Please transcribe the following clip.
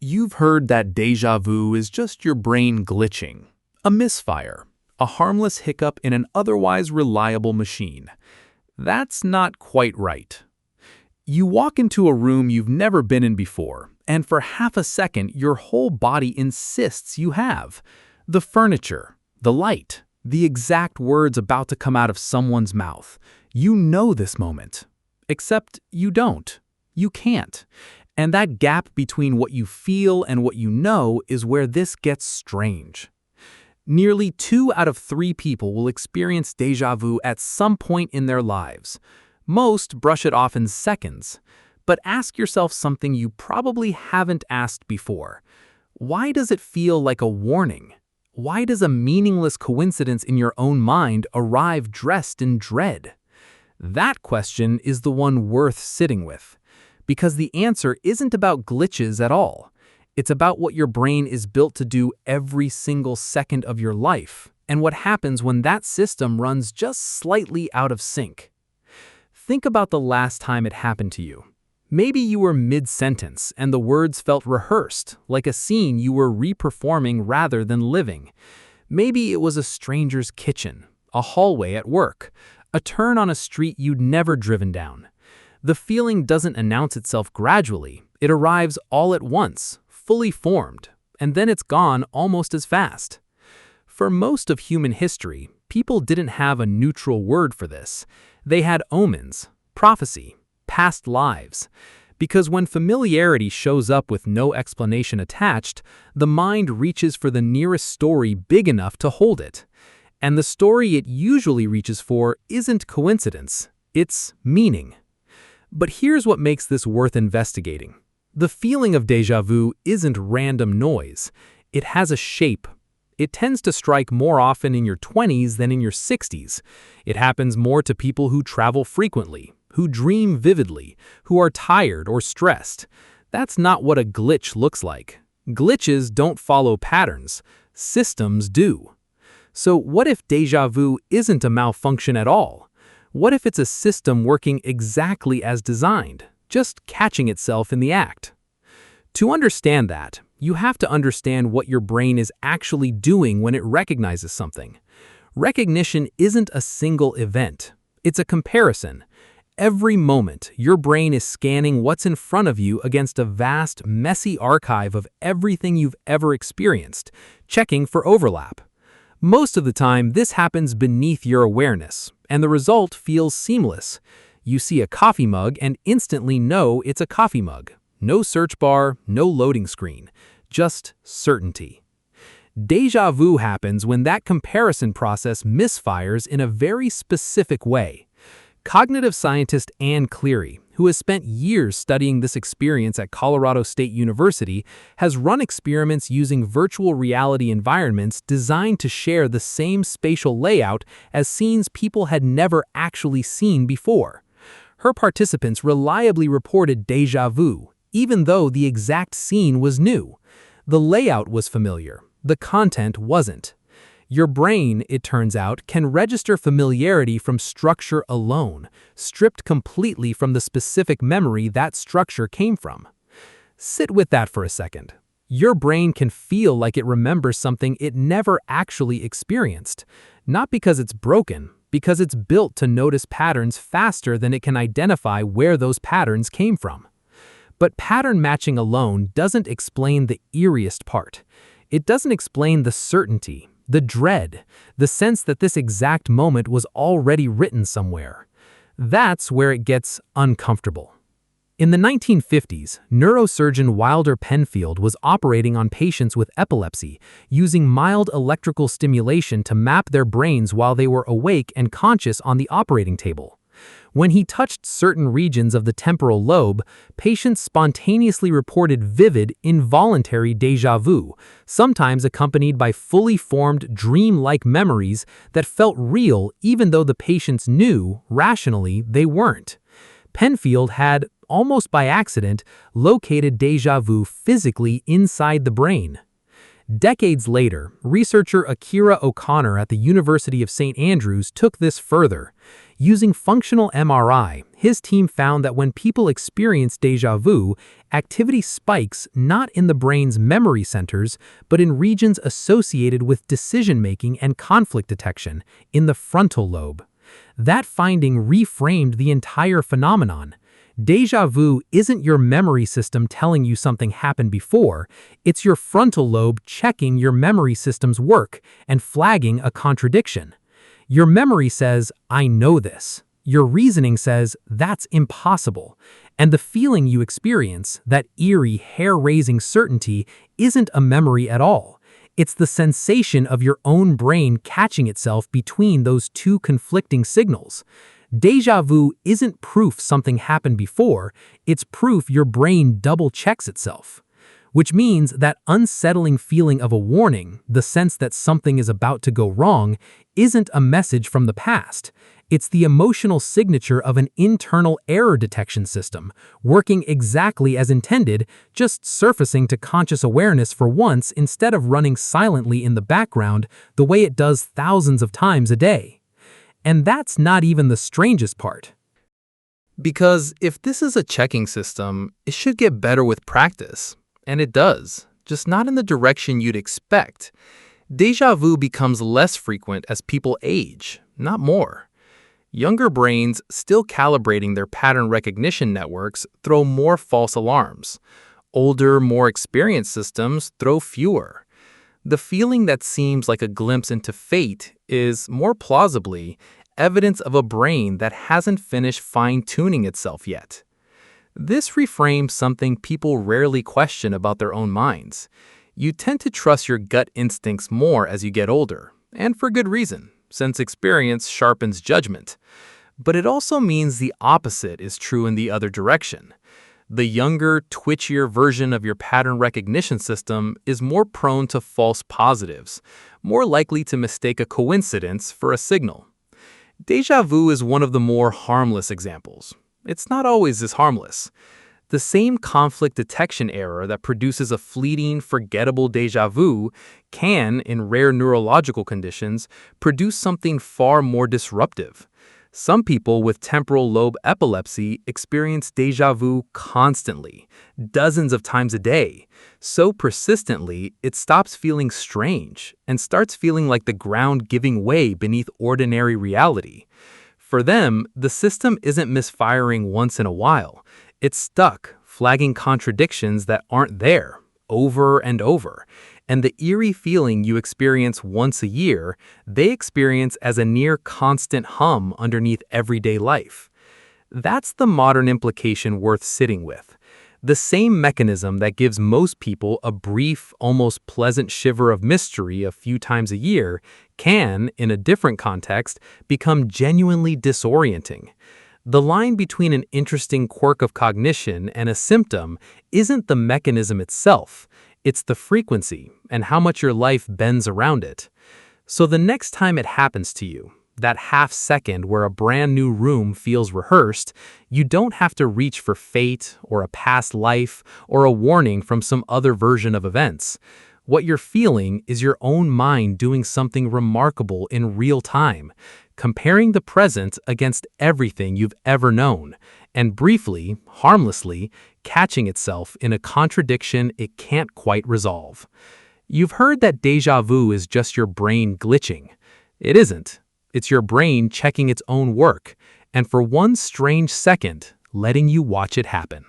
You've heard that déjà vu is just your brain glitching, a misfire, a harmless hiccup in an otherwise reliable machine. That's not quite right. You walk into a room you've never been in before, and for half a second your whole body insists you have. The furniture, the light, the exact words about to come out of someone's mouth. You know this moment. Except you don't. You can't. And that gap between what you feel and what you know is where this gets strange. Nearly 2 out of 3 people will experience déjà vu at some point in their lives. Most brush it off in seconds. But ask yourself something you probably haven't asked before. Why does it feel like a warning? Why does a meaningless coincidence in your own mind arrive dressed in dread? That question is the one worth sitting with. Because the answer isn't about glitches at all. It's about what your brain is built to do every single second of your life, and what happens when that system runs just slightly out of sync. Think about the last time it happened to you. Maybe you were mid-sentence and the words felt rehearsed, like a scene you were reperforming rather than living. Maybe it was a stranger's kitchen, a hallway at work, a turn on a street you'd never driven down. The feeling doesn't announce itself gradually. It arrives all at once, fully formed, and then it's gone almost as fast. For most of human history, people didn't have a neutral word for this. They had omens, prophecy, past lives. Because when familiarity shows up with no explanation attached, the mind reaches for the nearest story big enough to hold it. And the story it usually reaches for isn't coincidence, it's meaning. But here's what makes this worth investigating. The feeling of déjà vu isn't random noise. It has a shape. It tends to strike more often in your 20s than in your 60s. It happens more to people who travel frequently, who dream vividly, who are tired or stressed. That's not what a glitch looks like. Glitches don't follow patterns. Systems do. So what if déjà vu isn't a malfunction at all? What if it's a system working exactly as designed, just catching itself in the act? To understand that, you have to understand what your brain is actually doing when it recognizes something. Recognition isn't a single event. It's a comparison. Every moment, your brain is scanning what's in front of you against a vast, messy archive of everything you've ever experienced, checking for overlap. Most of the time, this happens beneath your awareness, and the result feels seamless. You see a coffee mug and instantly know it's a coffee mug. No search bar, no loading screen, just certainty. Déjà vu happens when that comparison process misfires in a very specific way. Cognitive scientist Anne Cleary, who has spent years studying this experience at Colorado State University, has run experiments using virtual reality environments designed to share the same spatial layout as scenes people had never actually seen before. Her participants reliably reported déjà vu, even though the exact scene was new. The layout was familiar, the content wasn't. Your brain, it turns out, can register familiarity from structure alone, stripped completely from the specific memory that structure came from. Sit with that for a second. Your brain can feel like it remembers something it never actually experienced, not because it's broken, because it's built to notice patterns faster than it can identify where those patterns came from. But pattern matching alone doesn't explain the eeriest part. It doesn't explain the certainty, the dread, the sense that this exact moment was already written somewhere. That's where it gets uncomfortable. In the 1950s, neurosurgeon Wilder Penfield was operating on patients with epilepsy, using mild electrical stimulation to map their brains while they were awake and conscious on the operating table. When he touched certain regions of the temporal lobe, patients spontaneously reported vivid, involuntary déjà vu, sometimes accompanied by fully formed, dream-like memories that felt real even though the patients knew, rationally, they weren't. Penfield had, almost by accident, located déjà vu physically inside the brain. Decades later, researcher Akira O'Connor at the University of St. Andrews took this further. Using functional MRI, his team found that when people experience déjà vu, activity spikes not in the brain's memory centers, but in regions associated with decision-making and conflict detection, in the frontal lobe. That finding reframed the entire phenomenon. Déjà vu isn't your memory system telling you something happened before, it's your frontal lobe checking your memory system's work and flagging a contradiction. Your memory says, "I know this." Your reasoning says, "That's impossible." And the feeling you experience, that eerie, hair-raising certainty, isn't a memory at all. It's the sensation of your own brain catching itself between those two conflicting signals. Déjà vu isn't proof something happened before, it's proof your brain double-checks itself. Which means that unsettling feeling of a warning, the sense that something is about to go wrong, isn't a message from the past. It's the emotional signature of an internal error detection system, working exactly as intended, just surfacing to conscious awareness for once instead of running silently in the background the way it does thousands of times a day. And that's not even the strangest part. Because if this is a checking system, it should get better with practice. And it does, just not in the direction you'd expect. Déjà vu becomes less frequent as people age, not more. Younger brains, still calibrating their pattern recognition networks, throw more false alarms. Older, more experienced systems throw fewer. The feeling that seems like a glimpse into fate is, more plausibly, evidence of a brain that hasn't finished fine-tuning itself yet. This reframes something people rarely question about their own minds. You tend to trust your gut instincts more as you get older, and for good reason, since experience sharpens judgment. But it also means the opposite is true in the other direction. The younger, twitchier version of your pattern recognition system is more prone to false positives, more likely to mistake a coincidence for a signal. Déjà vu is one of the more harmless examples. It's not always this harmless. The same conflict detection error that produces a fleeting, forgettable déjà vu can, in rare neurological conditions, produce something far more disruptive. Some people with temporal lobe epilepsy experience déjà vu constantly, dozens of times a day, so persistently it stops feeling strange and starts feeling like the ground giving way beneath ordinary reality. For them, the system isn't misfiring once in a while. It's stuck, flagging contradictions that aren't there, over and over. And the eerie feeling you experience once a year, they experience as a near constant hum underneath everyday life. That's the modern implication worth sitting with. The same mechanism that gives most people a brief, almost pleasant shiver of mystery a few times a year can, in a different context, become genuinely disorienting. The line between an interesting quirk of cognition and a symptom isn't the mechanism itself, it's the frequency and how much your life bends around it. So the next time it happens to you, that half second where a brand new room feels rehearsed, you don't have to reach for fate or a past life or a warning from some other version of events. What you're feeling is your own mind doing something remarkable in real time, comparing the present against everything you've ever known, and briefly, harmlessly, catching itself in a contradiction it can't quite resolve. You've heard that déjà vu is just your brain glitching. It isn't. It's your brain checking its own work, and for one strange second, letting you watch it happen.